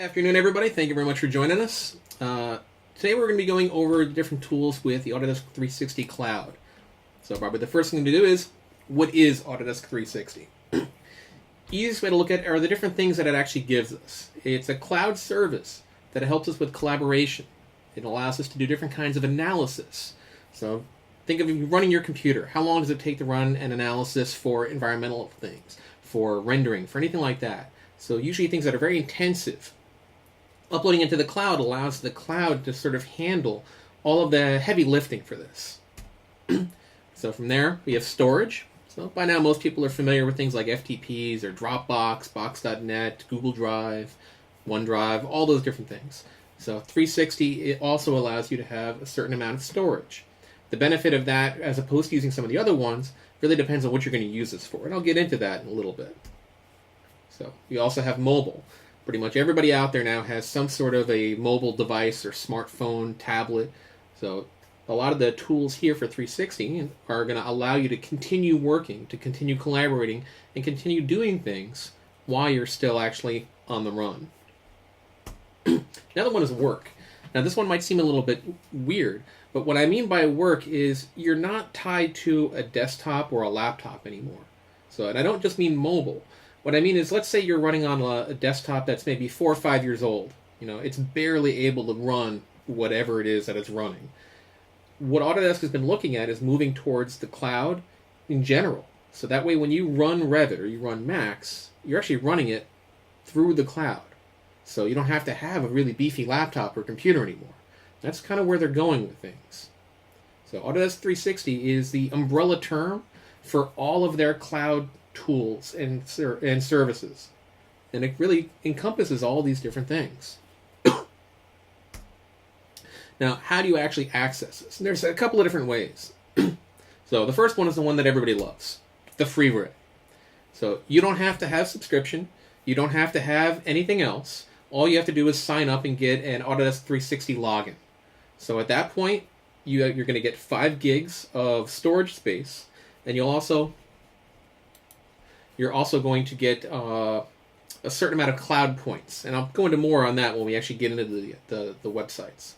Afternoon, everybody. Thank you very much for joining us. Today we're going to be going over different tools with the Autodesk 360 Cloud. So probably the first thing to do is, what is Autodesk 360? Easiest way to look at it are the different things that it actually gives us. It's a cloud service that helps us with collaboration. It allows us to do different kinds of analysis. So think of you running your computer. How long does it take to run an analysis for environmental things, for rendering, for anything like that? So usually things that are very intensive. Uploading into the cloud allows the cloud to sort of handle all of the heavy lifting for this. So from there, we have storage. So by now, most people are familiar with things like FTPs or Dropbox, Box.net, Google Drive, OneDrive, all those different things. So 360, it also allows you to have a certain amount of storage. The benefit of that, as opposed to using some of the other ones, really depends on what you're going to use this for. And I'll get into that in a little bit. So you also have mobile. Pretty much everybody out there now has some sort of a mobile device or smartphone, tablet. So a lot of the tools here for 360 are going to allow you to continue working, to continue collaborating, and continue doing things while you're still actually on the run. The other one is work. Now this one might seem a little bit weird, but what I mean by work is you're not tied to a desktop or a laptop anymore. So, and I don't just mean mobile. What I mean is, let's say you're running on a desktop that's maybe 4 or 5 years old. You know, it's barely able to run whatever it is that it's running. What Autodesk has been looking at is moving towards the cloud in general. So that way when you run Revit or you run Max, you're actually running it through the cloud. So you don't have to have a really beefy laptop or computer anymore. That's kind of where they're going with things. So Autodesk 360 is the umbrella term for all of their cloud tools and services. And it really encompasses all these different things. Now, how do you actually access this? And there's a couple of different ways. So the first one is the one that everybody loves, the free way. So you don't have to have subscription. You don't have to have anything else. All you have to do is sign up and get an Autodesk 360 login. So at that point, you're going to get 5 gigs of storage space, and you're also going to get a certain amount of cloud points. And I'll go into more on that when we actually get into the websites.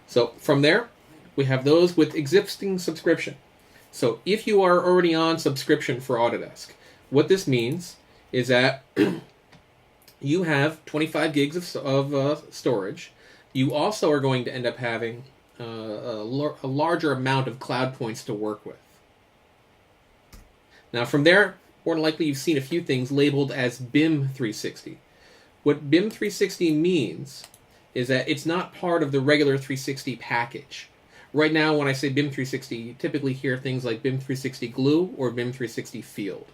So from there, we have those with existing subscription. So if you are already on subscription for Autodesk, what this means is that you have 25 gigs of storage. You also are going to end up having a larger amount of cloud points to work with. Now from there, more than likely you've seen a few things labeled as BIM 360. What BIM 360 means is that it's not part of the regular 360 package. Right now, when I say BIM 360, you typically hear things like BIM 360 Glue or BIM 360 Field.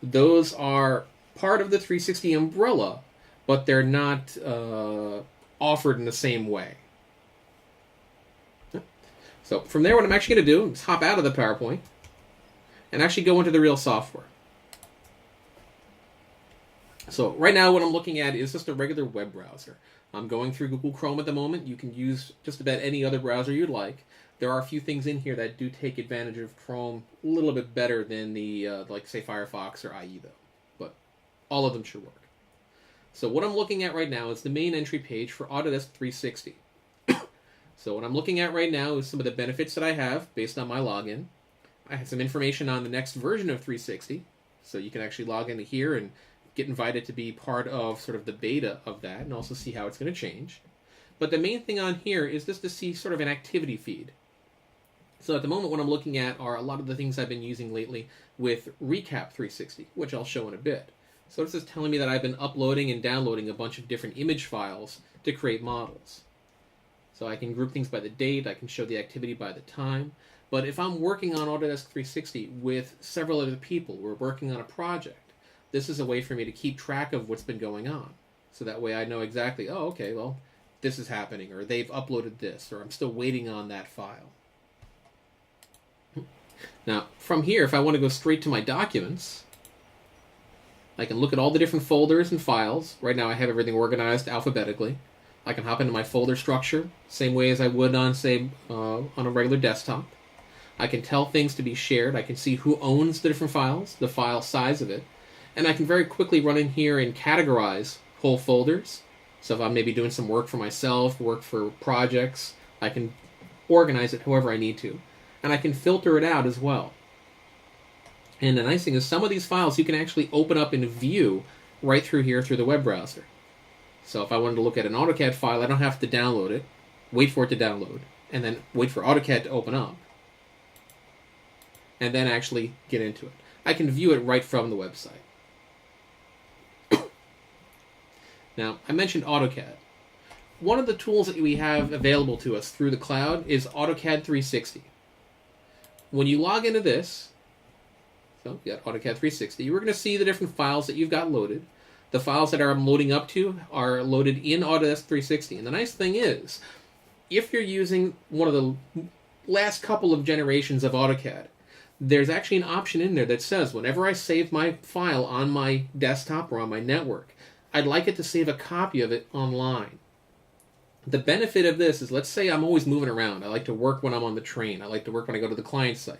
Those are part of the 360 umbrella, but they're not offered in the same way. So from there, what I'm actually going to do is hop out of the PowerPoint and actually go into the real software. So right now what I'm looking at is just a regular web browser. I'm going through Google Chrome at the moment. You can use just about any other browser you'd like. There are a few things in here that do take advantage of Chrome a little bit better than the, like say Firefox or IE though. But all of them should work. So what I'm looking at right now is the main entry page for Autodesk 360. So what I'm looking at right now is some of the benefits that I have based on my login. I have some information on the next version of 360, so you can actually log into here and get invited to be part of sort of the beta of that and also see how it's going to change. But the main thing on here is just to see sort of an activity feed. So at the moment what I'm looking at are a lot of the things I've been using lately with Recap 360, which I'll show in a bit. So this is telling me that I've been uploading and downloading a bunch of different image files to create models. So I can group things by the date, I can show the activity by the time. But if I'm working on Autodesk 360 with several other people, we're working on a project, this is a way for me to keep track of what's been going on. So that way I know exactly, oh, okay, well, this is happening, or they've uploaded this, or I'm still waiting on that file. Now, from here, if I want to go straight to my documents, I can look at all the different folders and files. Right now I have everything organized alphabetically. I can hop into my folder structure, same way as I would on, say, on a regular desktop. I can tell things to be shared. I can see who owns the different files, the file size of it. And I can very quickly run in here and categorize whole folders. So if I'm maybe doing some work for myself, work for projects, I can organize it however I need to. And I can filter it out as well. And the nice thing is some of these files you can actually open up and view right through here through the web browser. So if I wanted to look at an AutoCAD file, I don't have to download it, wait for it to download, and then wait for AutoCAD to open up, and then actually get into it. I can view it right from the website. Now, I mentioned AutoCAD. One of the tools that we have available to us through the cloud is AutoCAD 360. When you log into this, so you got AutoCAD 360, you're going to see the different files that you've got loaded. The files that I'm loading up to are loaded in Autodesk 360. And the nice thing is, if you're using one of the last couple of generations of AutoCAD, there's actually an option in there that says whenever I save my file on my desktop or on my network, I'd like it to save a copy of it online. The benefit of this is, let's say I'm always moving around. I like to work when I'm on the train. I like to work when I go to the client site.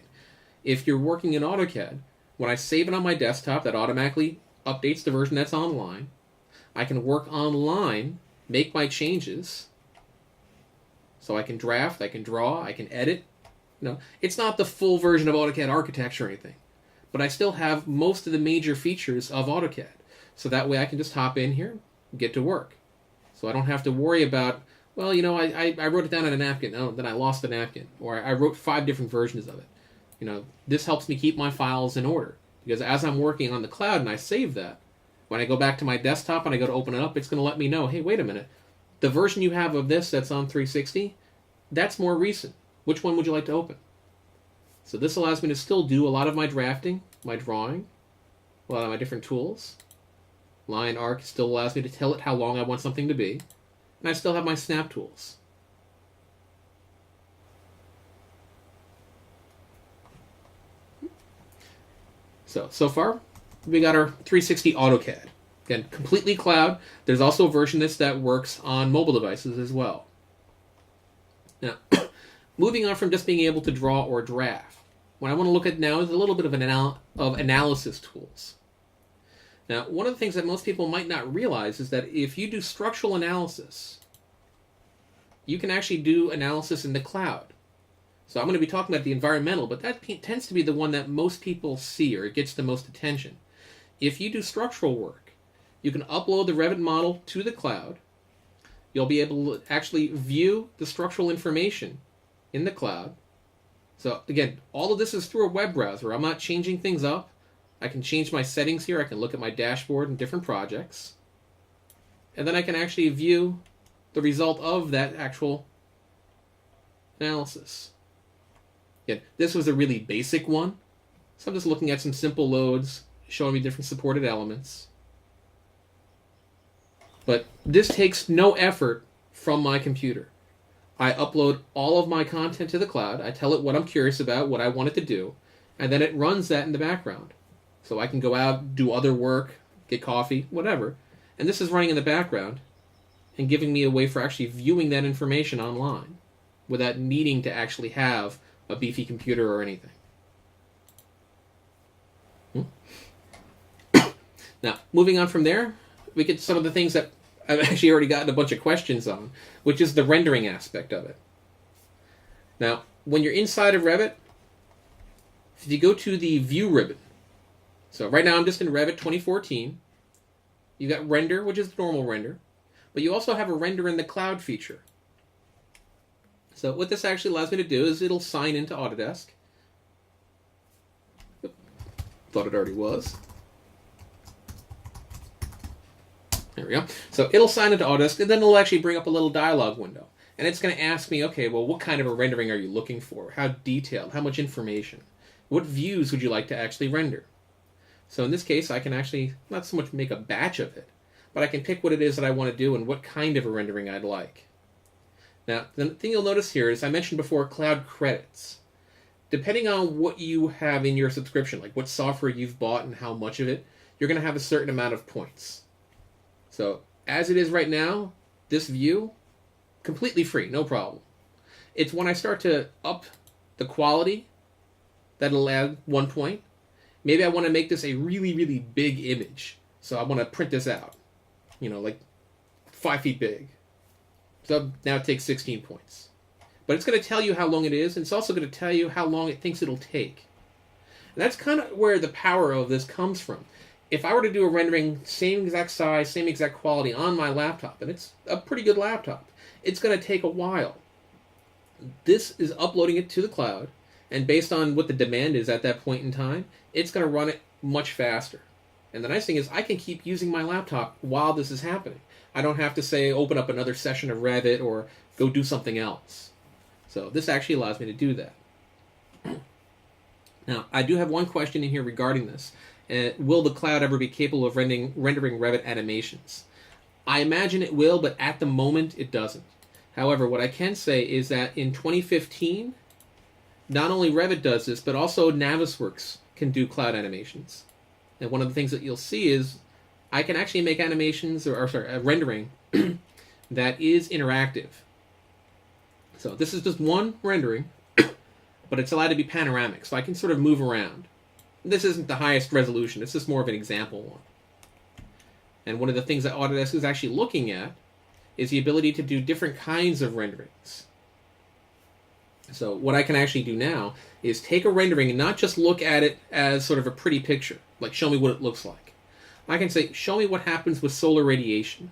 If you're working in AutoCAD, when I save it on my desktop, that automatically updates the version that's online. I can work online, make my changes. So I can draft, I can draw, I can edit. It's not the full version of AutoCAD architecture or anything, but I still have most of the major features of AutoCAD. So that way I can just hop in here and get to work. So I don't have to worry about, well, I wrote it down on a napkin, then I lost the napkin, or I wrote 5 different versions of it. This helps me keep my files in order. Because as I'm working on the cloud and I save that, when I go back to my desktop and I go to open it up, it's going to let me know, hey, wait a minute. The version you have of this that's on 360, that's more recent. Which one would you like to open? So this allows me to still do a lot of my drafting, my drawing, a lot of my different tools. Line arc still allows me to tell it how long I want something to be. And I still have my snap tools. So far, we got our 360 AutoCAD. Again, completely cloud. There's also a version of this that works on mobile devices as well. Now, moving on from just being able to draw or draft, what I want to look at now is a little bit of analysis tools. Now, one of the things that most people might not realize is that if you do structural analysis, you can actually do analysis in the cloud. So I'm going to be talking about the environmental, but that tends to be the one that most people see, or it gets the most attention. If you do structural work, you can upload the Revit model to the cloud. You'll be able to actually view the structural information in the cloud. So again, all of this is through a web browser. I'm not changing things up. I can change my settings here. I can look at my dashboard and different projects. And then I can actually view the result of that actual analysis. Again, this was a really basic one. So I'm just looking at some simple loads, showing me different supported elements. But this takes no effort from my computer. I upload all of my content to the cloud. I tell it what I'm curious about, what I want it to do, and then it runs that in the background. So I can go out, do other work, get coffee, whatever. And this is running in the background and giving me a way for actually viewing that information online without needing to actually have a beefy computer or anything. Now, moving on from there, we get some of the things that I've actually already gotten a bunch of questions on, which is the rendering aspect of it. Now, when you're inside of Revit, if you go to the View ribbon, so right now I'm just in Revit 2014, you got Render, which is the normal render, but you also have a Render in the Cloud feature. So what this actually allows me to do is it'll sign into Autodesk. Thought it already was. There we go. So it'll sign into Autodesk, and then it'll actually bring up a little dialog window. And it's going to ask me, okay, well, what kind of a rendering are you looking for? How detailed? How much information? What views would you like to actually render? So in this case, I can actually not so much make a batch of it, but I can pick what it is that I want to do and what kind of a rendering I'd like. Now, the thing you'll notice here is I mentioned before cloud credits. Depending on what you have in your subscription, like what software you've bought and how much of it, you're going to have a certain amount of points. So as it is right now, this view, completely free, no problem. It's when I start to up the quality that'll add 1 point, Maybe I want to make this a really, really big image. So I want to print this out, like 5 feet big. So now it takes 16 points. But it's going to tell you how long it is, and it's also going to tell you how long it thinks it'll take. And that's kind of where the power of this comes from. If I were to do a rendering, same exact size, same exact quality on my laptop, and it's a pretty good laptop, it's going to take a while. This is uploading it to the cloud, and based on what the demand is at that point in time, it's going to run it much faster. And the nice thing is I can keep using my laptop while this is happening. I don't have to, say, open up another session of Revit or go do something else. So this actually allows me to do that. Now, I do have one question in here regarding this. Will the cloud ever be capable of rendering Revit animations? I imagine it will, but at the moment it doesn't. However, what I can say is that in 2015, not only Revit does this, but also Navisworks can do cloud animations. And one of the things that you'll see is I can actually make animations, rendering that is interactive. So this is just one rendering, but it's allowed to be panoramic, so I can sort of move around. This isn't the highest resolution, it's just more of an example one. And one of the things that Autodesk is actually looking at is the ability to do different kinds of renderings. So what I can actually do now is take a rendering and not just look at it as sort of a pretty picture, like show me what it looks like. I can say, show me what happens with solar radiation.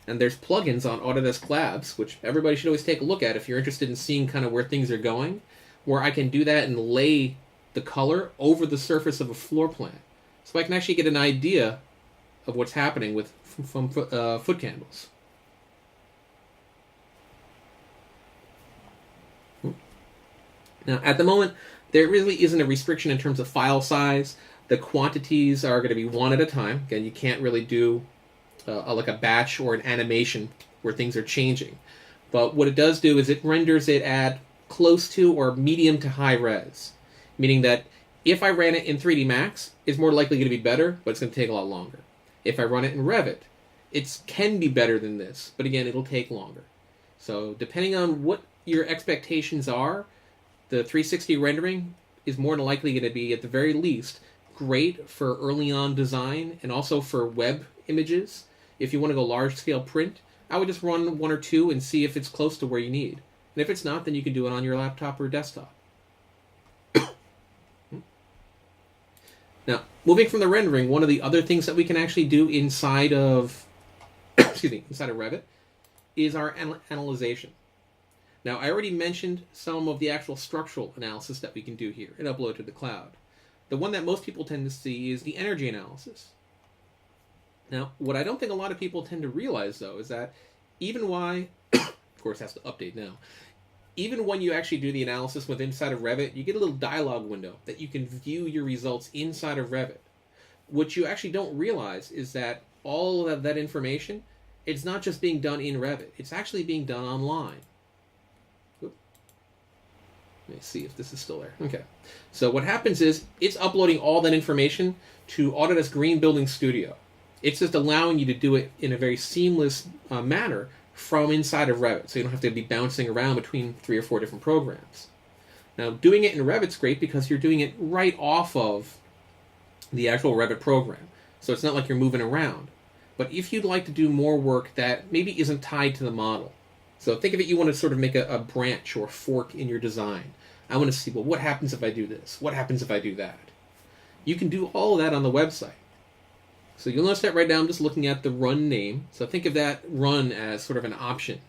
And there's plugins on Autodesk Labs, which everybody should always take a look at if you're interested in seeing kind of where things are going, where I can do that and lay the color over the surface of a floor plan. So I can actually get an idea of what's happening with from foot candles. Now, at the moment, there really isn't a restriction in terms of file size. The quantities are going to be one at a time. Again, you can't really do like a batch or an animation where things are changing. But what it does do is it renders it at close to or medium to high res. Meaning that if I ran it in 3D Max, it's more likely going to be better, but it's going to take a lot longer. If I run it in Revit, it can be better than this, but again, it'll take longer. So depending on what your expectations are, the 360 rendering is more than likely going to be, at the very least, great for early on design and also for web images. If you want to go large scale print, I would just run 1 or 2 and see if it's close to where you need. And if it's not, then you can do it on your laptop or desktop. Now, moving from the rendering, one of the other things that we can actually do inside of inside of Revit is our analyzation. Now, I already mentioned some of the actual structural analysis that we can do here and upload to the cloud. The one that most people tend to see is the energy analysis. Now, what I don't think a lot of people tend to realize, though, is that even of course, it has to update now. Even when you actually do the analysis inside of Revit, you get a little dialog window that you can view your results inside of Revit. What you actually don't realize is that all of that information, it's not just being done in Revit. It's actually being done online. Let me see if this is still there. Okay. So what happens is it's uploading all that information to Autodesk Green Building Studio. It's just allowing you to do it in a very seamless manner from inside of Revit, so you don't have to be bouncing around between 3 or 4 different programs. Now, doing it in Revit's great because you're doing it right off of the actual Revit program, so it's not like you're moving around. But if you'd like to do more work that maybe isn't tied to the model, so think of it, you want to sort of make a branch or a fork in your design. I want to see, well, what happens if I do this? What happens if I do that? You can do all of that on the website. So you'll notice that right now I'm just looking at the run name. So think of that run as sort of an option.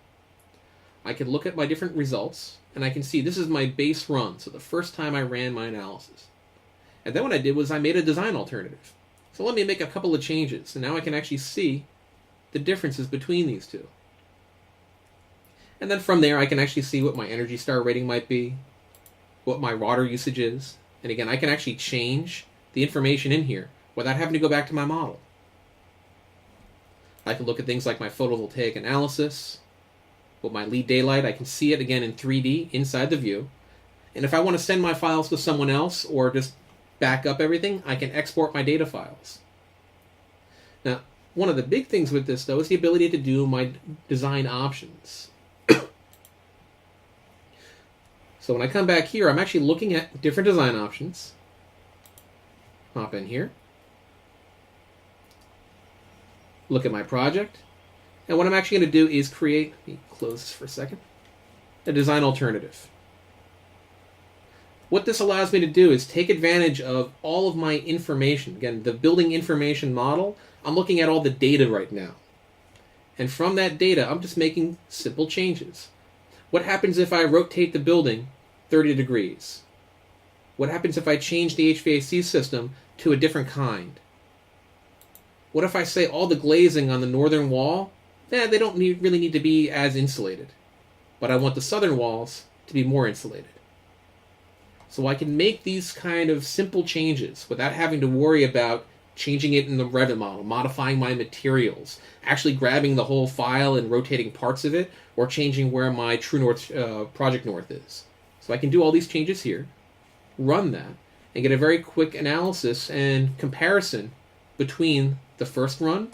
I can look at my different results, and I can see this is my base run, so the first time I ran my analysis. And then what I did was I made a design alternative. So let me make a couple of changes, and now I can actually see the differences between these two. And then from there I can actually see what my Energy Star rating might be, what my water usage is, and again I can actually change the information in here without having to go back to my model. I can look at things like my photovoltaic analysis, what my lead daylight, I can see it again in 3D inside the view. And if I want to send my files to someone else or just back up everything, I can export my data files. Now, one of the big things with this, though, is the ability to do my design options. So when I come back here, I'm actually looking at different design options. hop in here, look at my project, and what I'm actually going to do is create, let me close this for a second, a design alternative. What this allows me to do is take advantage of all of my information. Again, the building information model, I'm looking at all the data right now. And from that data, I'm just making simple changes. What happens if I rotate the building 30 degrees? What happens if I change the HVAC system to a different kind? What if I say all the glazing on the northern wall, they don't really need to be as insulated, but I want the southern walls to be more insulated. So I can make these kind of simple changes without having to worry about changing it in the Revit model, modifying my materials, actually grabbing the whole file and rotating parts of it, or changing where my True North, Project North is. So I can do all these changes here, run that, and get a very quick analysis and comparison between the first run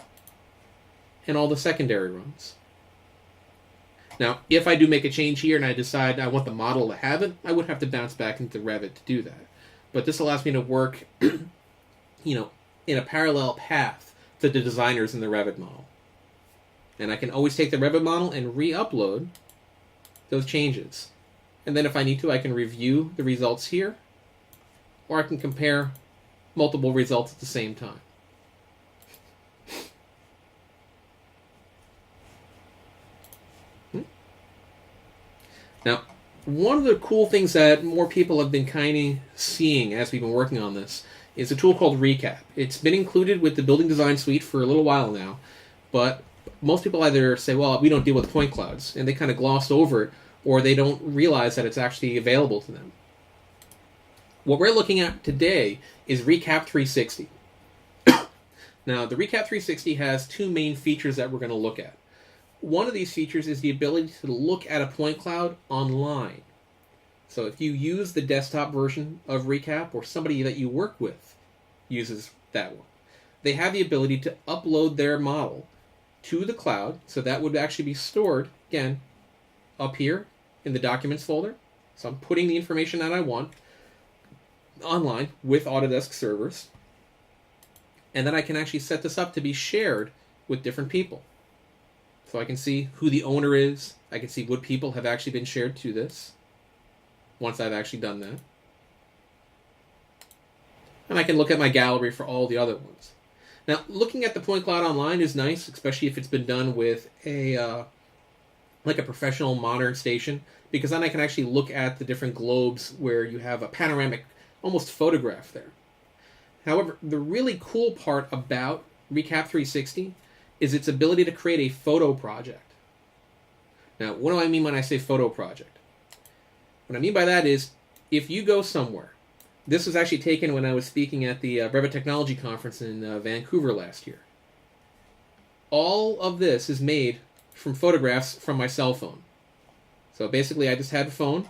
and all the secondary runs. Now, if I do make a change here and I decide I want the model to have it, I would have to bounce back into Revit to do that. But this allows me to work, in a parallel path to the designers in the Revit model. And I can always take the Revit model and re-upload those changes. And then if I need to, I can review the results here, or I can compare multiple results at the same time. Now, one of the cool things that more people have been kind of seeing as we've been working on this is a tool called Recap. It's been included with the Building Design Suite for a little while now, but most people either say, well, we don't deal with point clouds, and they kind of gloss over it, or they don't realize that it's actually available to them. What we're looking at today is Recap 360. Now, the Recap 360 has two main features that we're going to look at. One of these features is the ability to look at a point cloud online. So if you use the desktop version of Recap, or somebody that you work with uses that one, they have the ability to upload their model to the cloud. So that would actually be stored, again, up here in the Documents folder. So I'm putting the information that I want online with Autodesk servers. And then I can actually set this up to be shared with different people. So I can see who the owner is. I can see what people have actually been shared to this once I've actually done that. And I can look at my gallery for all the other ones. Now, looking at the point cloud online is nice, especially if it's been done with a professional modern station, because then I can actually look at the different globes where you have a panoramic, almost photograph there. However, the really cool part about Recap 360 is its ability to create a photo project. Now, what do I mean when I say photo project? What I mean by that is, if you go somewhere, this was actually taken when I was speaking at the Revit Technology Conference in Vancouver last year. All of this is made from photographs from my cell phone. So basically, I just had a phone.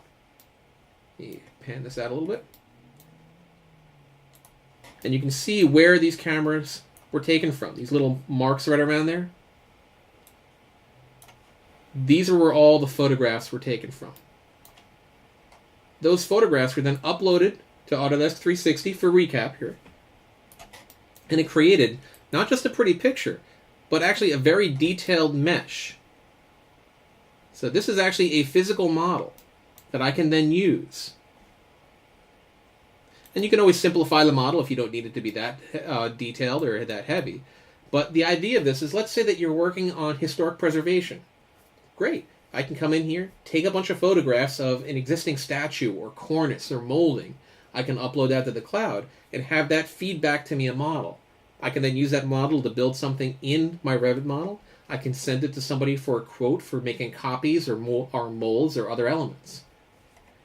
Let me pan this out a little bit. And you can see where these cameras were taken from. These little marks right around there. These are where all the photographs were taken from. Those photographs were then uploaded to Autodesk 360 for Recap here. And it created not just a pretty picture, but actually a very detailed mesh. So this is actually a physical model that I can then use. And you can always simplify the model if you don't need it to be that detailed or that heavy. But the idea of this is, let's say that you're working on historic preservation. Great. I can come in here, take a bunch of photographs of an existing statue or cornice or molding. I can upload that to the cloud and have that feed back to me a model. I can then use that model to build something in my Revit model. I can send it to somebody for a quote for making copies or molds or other elements.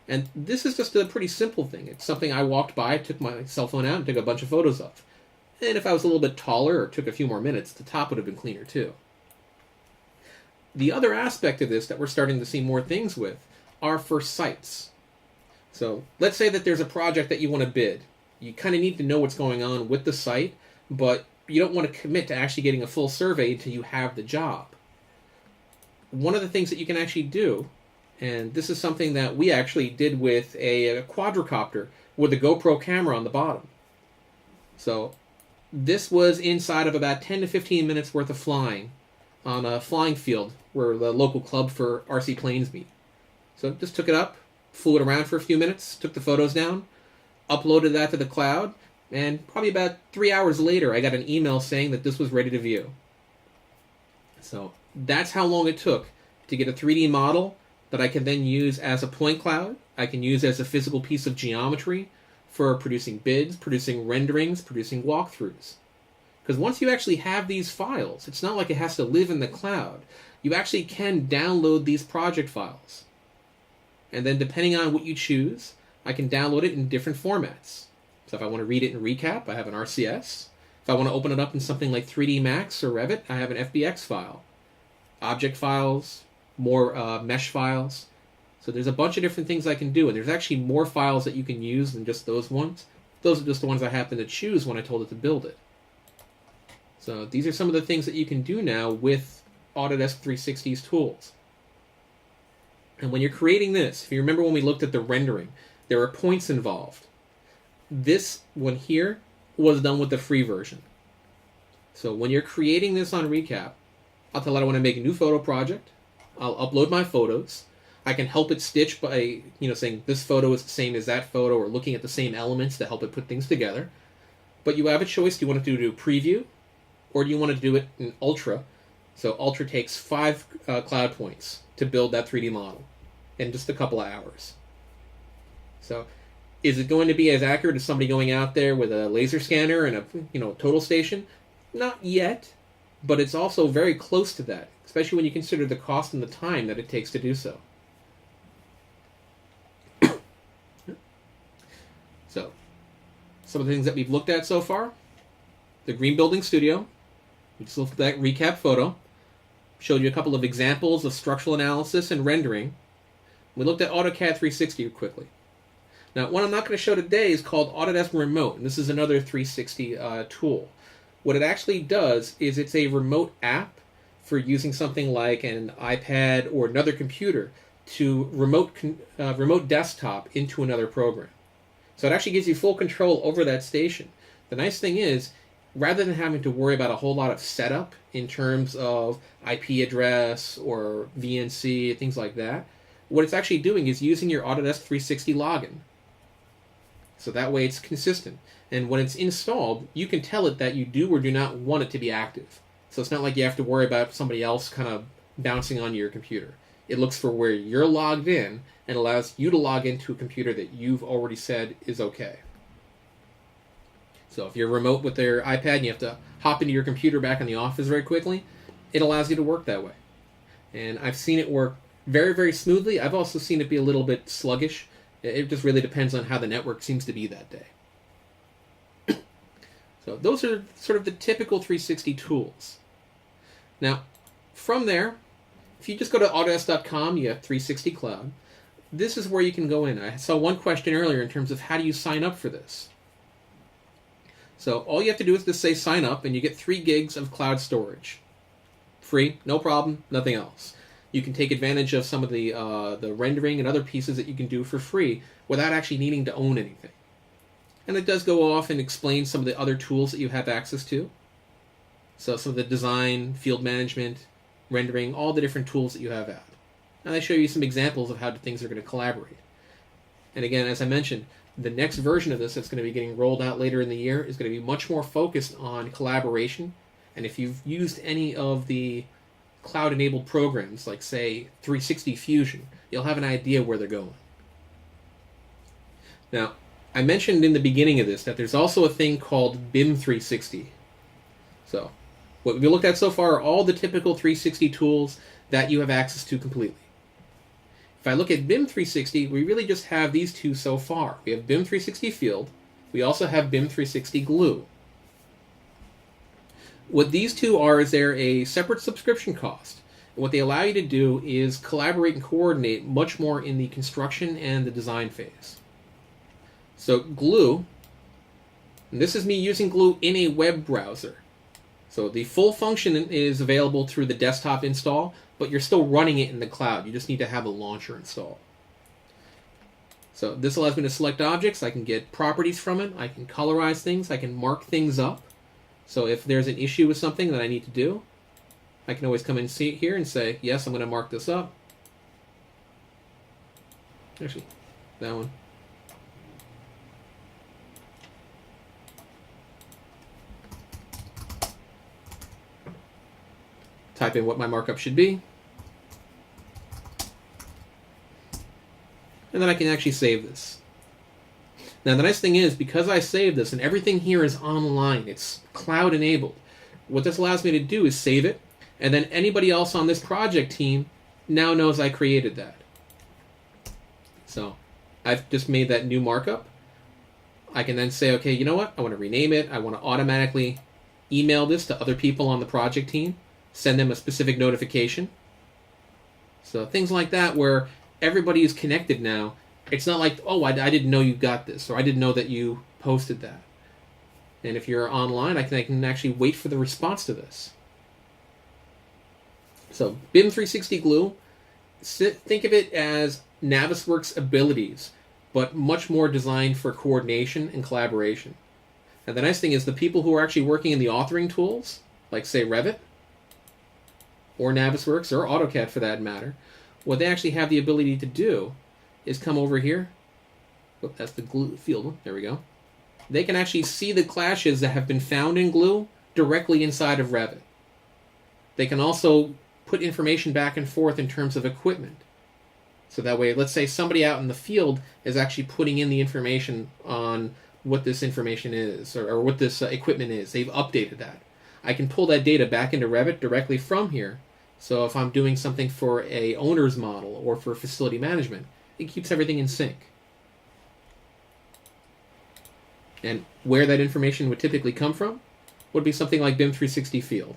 And this is just a pretty simple thing. It's something I walked by, took my cell phone out, and took a bunch of photos of. And if I was a little bit taller or took a few more minutes, the top would have been cleaner too. The other aspect of this that we're starting to see more things with are for sites. So let's say that there's a project that you want to bid. You kind of need to know what's going on with the site, but you don't want to commit to actually getting a full survey until you have the job. One of the things that you can actually do, and this is something that we actually did with a quadricopter with a GoPro camera on the bottom. So this was inside of about 10 to 15 minutes worth of flying on a flying field where the local club for RC planes meet. So just took it up, flew it around for a few minutes, took the photos down, uploaded that to the cloud, and probably about 3 hours later I got an email saying that this was ready to view. So that's how long it took to get a 3D model that I can then use as a point cloud. I can use as a physical piece of geometry for producing bids, producing renderings, producing walkthroughs. Because once you actually have these files, it's not like it has to live in the cloud. You actually can download these project files. And then depending on what you choose, I can download it in different formats. So if I want to read it in Recap, I have an RCS. If I want to open it up in something like 3D Max or Revit, I have an FBX file. Object files, more mesh files. So there's a bunch of different things I can do, and there's actually more files that you can use than just those ones. Those are just the ones I happened to choose when I told it to build it. So these are some of the things that you can do now with Autodesk 360's tools. And when you're creating this, if you remember when we looked at the rendering, there are points involved. This one here was done with the free version. So when you're creating this on Recap, I'll tell it I want to make a new photo project. I'll upload my photos. I can help it stitch by, saying this photo is the same as that photo, or looking at the same elements to help it put things together. But you have a choice. Do you want to do preview, or do you want to do it in Ultra? So Ultra takes 5 cloud points to build that 3D model in just a couple of hours. So is it going to be as accurate as somebody going out there with a laser scanner and a total station? Not yet, but it's also very close to that, especially when you consider the cost and the time that it takes to do so. So, some of the things that we've looked at so far: the Green Building Studio. We just looked at that recap photo. Showed you a couple of examples of structural analysis and rendering. We looked at AutoCAD 360 quickly. Now, one I'm not going to show today is called Autodesk Remote, and this is another 360 tool. What it actually does is it's a remote app for using something like an iPad or another computer to remote desktop into another program. So it actually gives you full control over that station. The nice thing is, rather than having to worry about a whole lot of setup in terms of IP address or VNC, things like that, what it's actually doing is using your Autodesk 360 login. So that way it's consistent. And when it's installed, you can tell it that you do or do not want it to be active. So it's not like you have to worry about somebody else kind of bouncing on your computer. It looks for where you're logged in and allows you to log into a computer that you've already said is okay. So if you're remote with their iPad and you have to hop into your computer back in the office very quickly, it allows you to work that way. And I've seen it work very, very smoothly. I've also seen it be a little bit sluggish. It just really depends on how the network seems to be that day. So those are sort of the typical 360 tools. Now, from there, if you just go to Autodesk.com, you have 360 Cloud. This is where you can go in. I saw one question earlier in terms of how do you sign up for this. So all you have to do is just say sign up, and you get 3 gigs of cloud storage. Free, no problem, nothing else. You can take advantage of some of the rendering and other pieces that you can do for free without actually needing to own anything. And it does go off and explain some of the other tools that you have access to. So some of the design, field management, rendering, all the different tools that you have out. And I show you some examples of how things are going to collaborate. And again, as I mentioned, the next version of this that's going to be getting rolled out later in the year is going to be much more focused on collaboration. And if you've used any of the cloud-enabled programs, like, say, 360 Fusion, you'll have an idea where they're going. Now, I mentioned in the beginning of this that there's also a thing called BIM 360. So, what we looked at so far are all the typical 360 tools that you have access to completely. If I look at BIM 360, we really just have these two so far. We have BIM 360 Field. We also have BIM 360 Glue. What these two are is they're a separate subscription cost. And what they allow you to do is collaborate and coordinate much more in the construction and the design phase. So Glue, and this is me using Glue in a web browser. So the full function is available through the desktop install, but you're still running it in the cloud. You just need to have a launcher installed. So this allows me to select objects. I can get properties from it. I can colorize things. I can mark things up. So if there's an issue with something that I need to do, I can always come and see it here and say, yes, I'm going to mark this up. Actually, that one. Type in what my markup should be. And then I can actually save this. Now the nice thing is, because I saved this and everything here is online, it's cloud enabled, what this allows me to do is save it, and then anybody else on this project team now knows I created that. So I've just made that new markup. I can then say, okay, you know what? I want to rename it. I want to automatically email this to other people on the project team, send them a specific notification. So things like that where everybody is connected now. It's not like, oh, I didn't know you got this, or I didn't know that you posted that. And if you're online, I can actually wait for the response to this. So BIM 360 Glue, think of it as Navisworks abilities, but much more designed for coordination and collaboration. And the nice thing is the people who are actually working in the authoring tools, like say Revit, or Navisworks, or AutoCAD for that matter, what they actually have the ability to do is come over here. Oh, that's the glue field one. There we go. They can actually see the clashes that have been found in glue directly inside of Revit. They can also put information back and forth in terms of equipment. So that way, let's say somebody out in the field is actually putting in the information on what this information is, or what this equipment is. They've updated that. I can pull that data back into Revit directly from here. So if I'm doing something for a owner's model or for facility management, it keeps everything in sync. And where that information would typically come from would be something like BIM 360 Field,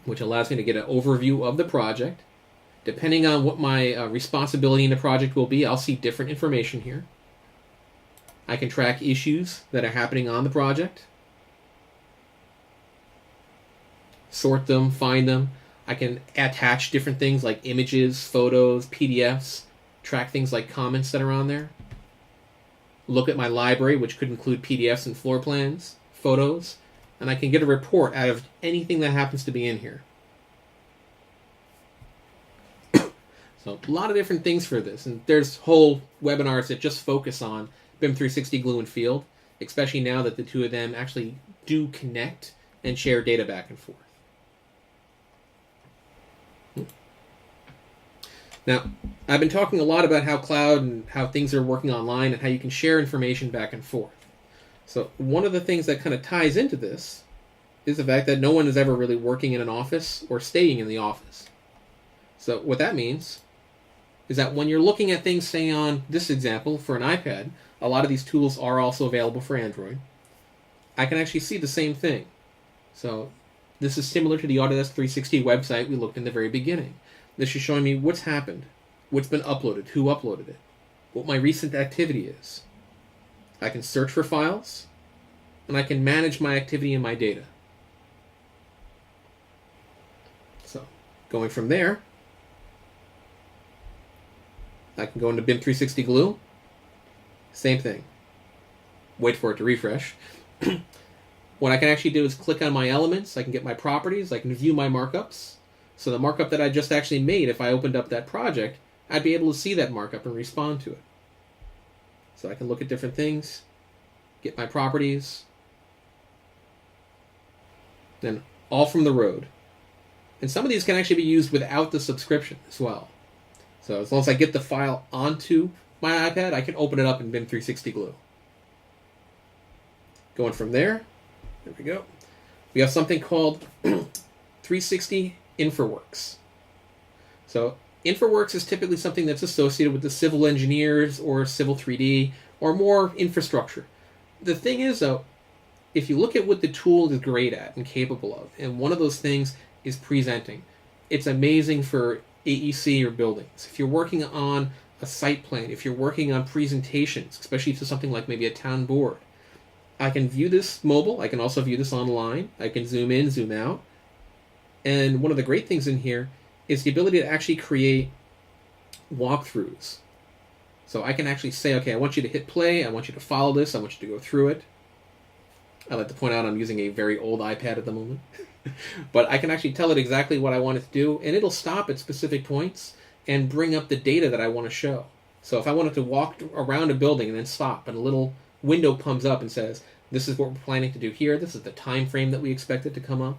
which allows me to get an overview of the project. Depending on what my responsibility in the project will be, I'll see different information here. I can track issues that are happening on the project, sort them, find them. I can attach different things like images, photos, PDFs, track things like comments that are on there. Look at my library, which could include PDFs and floor plans, photos, and I can get a report out of anything that happens to be in here. So a lot of different things for this, and there's whole webinars that just focus on BIM 360 Glue and Field, especially now that the two of them actually do connect and share data back and forth. Now, I've been talking a lot about how cloud and how things are working online and how you can share information back and forth. So one of the things that kind of ties into this is the fact that no one is ever really working in an office or staying in the office. So what that means is that when you're looking at things, say on this example for an iPad, a lot of these tools are also available for Android. I can actually see the same thing. So this is similar to the Autodesk 360 website we looked in the very beginning. This is showing me what's happened, what's been uploaded, who uploaded it, what my recent activity is. I can search for files, and I can manage my activity and my data. So, going from there, I can go into BIM 360 Glue. Same thing. Wait for it to refresh. What I can actually do is click on my elements. I can get my properties. I can view my markups. So the markup that I just actually made, if I opened up that project, I'd be able to see that markup and respond to it. So I can look at different things, get my properties, then all from the road. And some of these can actually be used without the subscription as well. So as long as I get the file onto my iPad, I can open it up in BIM 360 Glue. Going from there we go. We have something called 360 InfraWorks. So InfraWorks is typically something that's associated with the civil engineers or civil 3D or more infrastructure. The thing is, though, if you look at what the tool is great at and capable of, and one of those things is presenting, it's amazing for AEC or buildings. If you're working on a site plan, if you're working on presentations, especially to something like maybe a town board, I can view this mobile. I can also view this online. I can zoom in, zoom out. And one of the great things in here is the ability to actually create walkthroughs. So I can actually say, okay, I want you to hit play, I want you to follow this, I want you to go through it. I like to point out I'm using a very old iPad at the moment. But I can actually tell it exactly what I want it to do, and it'll stop at specific points and bring up the data that I want to show. So if I wanted to walk around a building and then stop, and a little window comes up and says, this is what we're planning to do here, this is the time frame that we expect it to come up.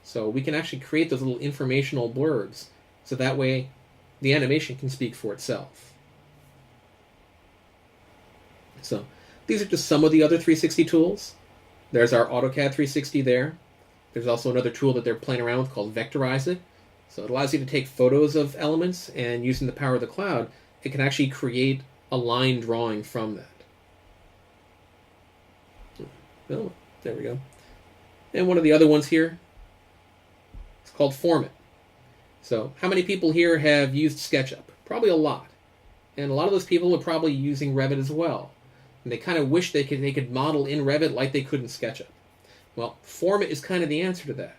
So we can actually create those little informational blurbs, so that way the animation can speak for itself. So these are just some of the other 360 tools. There's our AutoCAD 360 there. There's also another tool that they're playing around with called Vectorize It. So it allows you to take photos of elements, and using the power of the cloud, it can actually create a line drawing from that. Oh, there we go. And one of the other ones here, it's called Form It. So how many people here have used SketchUp? Probably a lot. And a lot of those people are probably using Revit as well. And they kind of wish they could model in Revit like they could in SketchUp. Well, Form It is kind of the answer to that.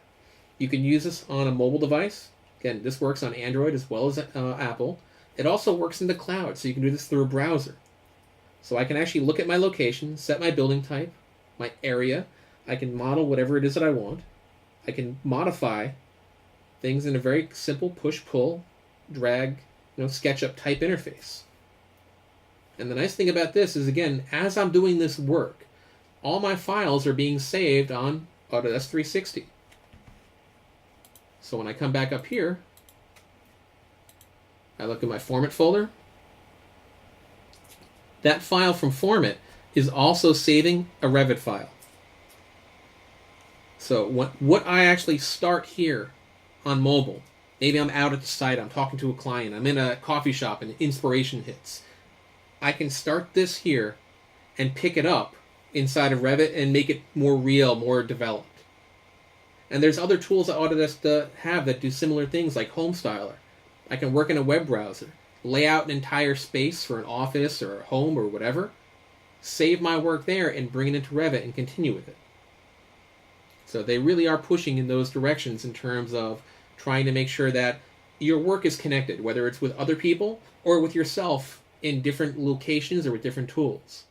You can use this on a mobile device. Again, this works on Android as well as Apple. It also works in the cloud, so you can do this through a browser. So I can actually look at my location, set my building type, my area. I can model whatever it is that I want. I can modify things in a very simple push-pull, drag, SketchUp type interface. And the nice thing about this is, again, as I'm doing this work, all my files are being saved on Autodesk 360. So when I come back up here, I look at my Form It folder. That file from Form It is also saving a Revit file. So what I actually start here on mobile, maybe I'm out at the site, I'm talking to a client, I'm in a coffee shop and inspiration hits. I can start this here and pick it up inside of Revit and make it more real, more developed. And there's other tools that Autodesk have that do similar things, like Home Styler. I can work in a web browser, lay out an entire space for an office or a home or whatever, save my work there and bring it into Revit and continue with it. So they really are pushing in those directions in terms of trying to make sure that your work is connected, whether it's with other people or with yourself in different locations or with different tools.